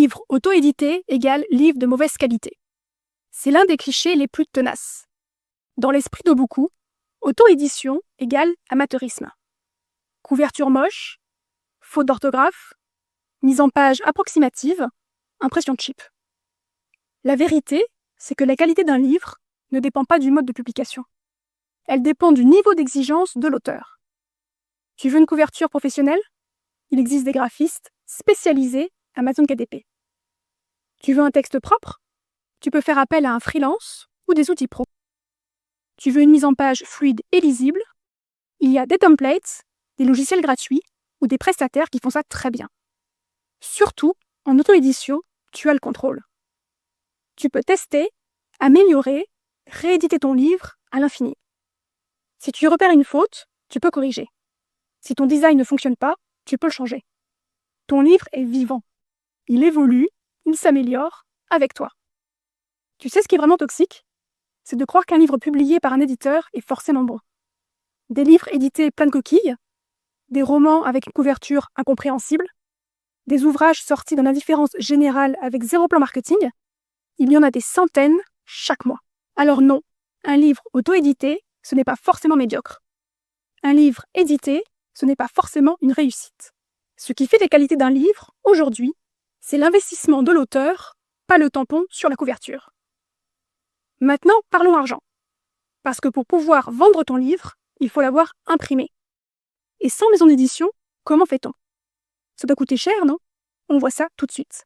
livre auto-édité égale livre de mauvaise qualité. C'est l'un des clichés les plus tenaces. Dans l'esprit de beaucoup, auto-édition égale amateurisme. Couverture moche, faute d'orthographe, mise en page approximative, impression cheap. La vérité, c'est que la qualité d'un livre ne dépend pas du mode de publication. Elle dépend du niveau d'exigence de l'auteur. Tu veux une couverture professionnelle? Il existe des graphistes spécialisés Amazon KDP. Tu veux un texte propre? Tu peux faire appel à un freelance ou des outils pro. Tu veux une mise en page fluide et lisible? Il y a des templates, des logiciels gratuits ou des prestataires qui font ça très bien. Surtout, en auto-édition, tu as le contrôle. Tu peux tester, améliorer, rééditer ton livre à l'infini. Si tu repères une faute, tu peux corriger. Si ton design ne fonctionne pas, tu peux le changer. Ton livre est vivant. Il évolue, il s'améliore avec toi. Tu sais ce qui est vraiment toxique? C'est de croire qu'un livre publié par un éditeur est forcément bon. Des livres édités plein de coquilles, des romans avec une couverture incompréhensible, des ouvrages sortis dans l'indifférence générale avec zéro plan marketing, il y en a des centaines chaque mois. Alors non, un livre auto-édité, ce n'est pas forcément médiocre. Un livre édité, ce n'est pas forcément une réussite. Ce qui fait les qualités d'un livre, aujourd'hui, c'est l'investissement de l'auteur, pas le tampon sur la couverture. Maintenant, parlons argent. Parce que pour pouvoir vendre ton livre, il faut l'avoir imprimé. Et sans maison d'édition, comment fait-on? Ça doit coûter cher, non? On voit ça tout de suite.